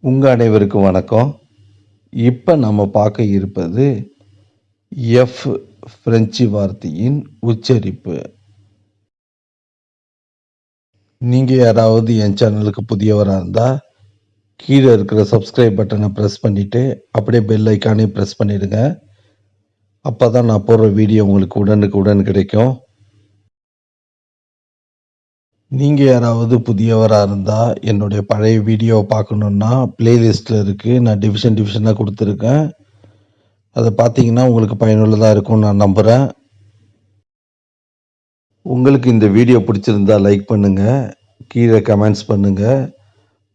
உங்க அனைவருக்கும் வணக்கம். இப்ப நம்ம பார்க்க இருப்பது எஃப் பிரெஞ்சு வார்த்தையின் உச்சரிப்பு. நீங்க யாராவது என் சேனலுக்கு புதியவரா இருந்தா கீழே இருக்கிற சப்ஸ்கிரைப் பட்டனை பிரஸ் பண்ணிட்டு அப்படியே பெல் ஐக்கானையும் பிரஸ் பண்ணிடுங்க. அப்பதான் நான் போடுற வீடியோ உங்களுக்கு உடனுக்குடன் கிடைக்கும். நீங்க யாராவது புதியவரா இருந்தா என்னுடைய பழைய வீடியோவை பார்க்கணுன்னா பிளேலிஸ்ட்ல இருக்கு. நான் டிவிஷனாக கொடுத்துருக்கேன். அதை பார்த்தீங்கன்னா உங்களுக்கு பயனுள்ளதாக இருக்கும்னு நான் நம்புகிறேன். உங்களுக்கு இந்த வீடியோ பிடிச்சிருந்தா லைக் பண்ணுங்கள், கீழே கமெண்ட்ஸ் பண்ணுங்கள்,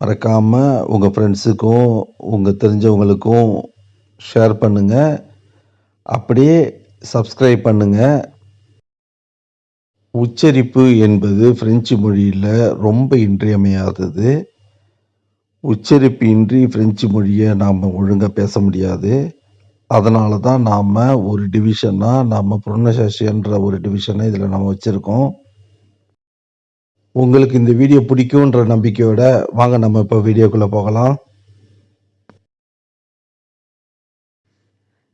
மறக்காமல் உங்கள் ஃப்ரெண்ட்ஸுக்கும் உங்கள் தெரிஞ்சவங்களுக்கும் ஷேர் பண்ணுங்கள், அப்படியே சப்ஸ்கிரைப் பண்ணுங்கள். உச்சரிப்பு என்பது பிரெஞ்சு மொழியில் ரொம்ப இன்றியமையாதது. உச்சரிப்பு இன்றி பிரெஞ்சு மொழியை நாம் ஒழுங்காக பேச முடியாது. அதனால தான் நாம் ஒரு டிவிஷனாக ப்ரொனன்சியேஷன்ற ஒரு டிவிஷனை இதில் நம்ம வச்சுருக்கோம். உங்களுக்கு இந்த வீடியோ பிடிக்கும்ன்ற நம்பிக்கையோட வாங்க நம்ம இப்போ வீடியோக்குள்ளே போகலாம்.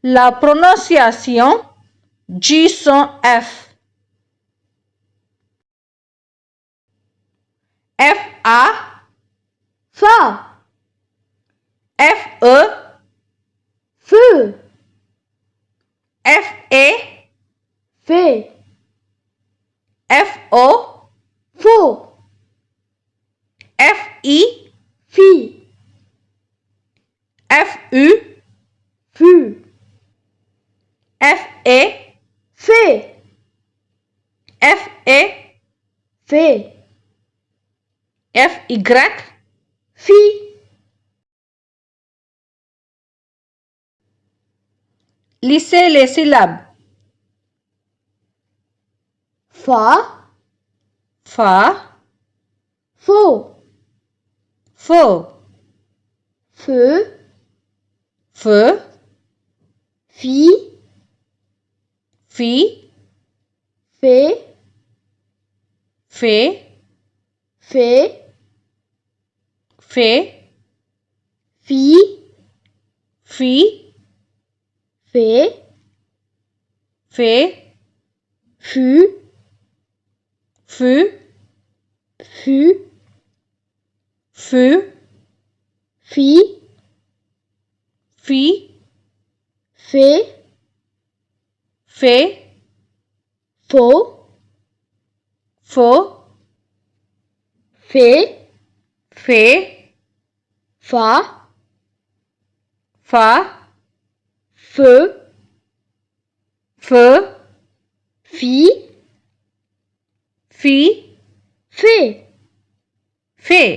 La prononciation G son F. F-A Fa. F-E Feu. F-E Fait. F-O Faux. F-I Fille. F-U Fut. F-E Fait. F-E Fait. F-Y Fille. Lissez les syllabes. Fa. Fa Faux. Faux Feu. Feu Fille. Fille Fait. Fait Fait. Fait Fille. Fille Fait. Fait Fut. Fut Fut. Fut Fille. Fille Fait. Fait Faux. Faux Fait. Fait Fa. Fa Feu. Feu Fille. Fille Fait. Fait.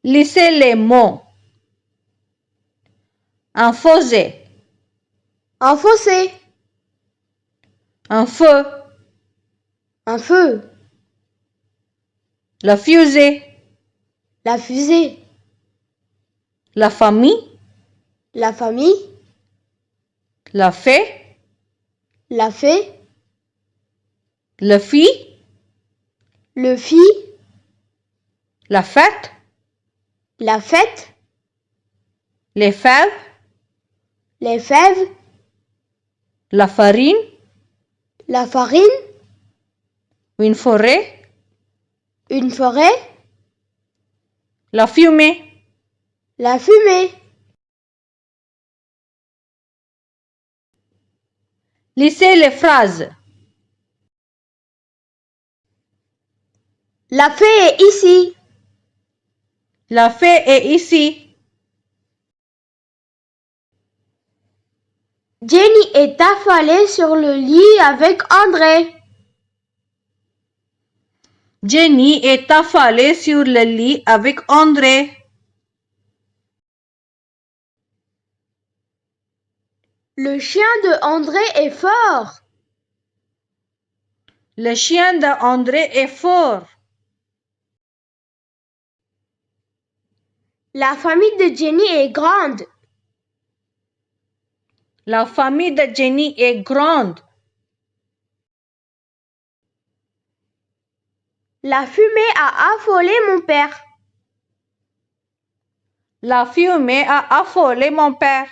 Lissez les mots. Un fossé. Un fossé. Un feu. Un feu. La fusée. La fusée. La famille. La famille. La fée. La fée. Le fille. Le fille. La fête. La fête. Les fèves. Les fèves. La farine. La farine. Une forêt. Une forêt. La fumée. La fumée. Lissez les phrases. La fée est ici. La fée est ici. Jenny est affalée sur le lit avec André. Jenny est affalée sur le lit avec André. Le chien de André est fort. Le chien d'André est fort. La famille de Jenny est grande. La famille de Jenny est grande. La fumée a affolé mon père. La fumée a affolé mon père.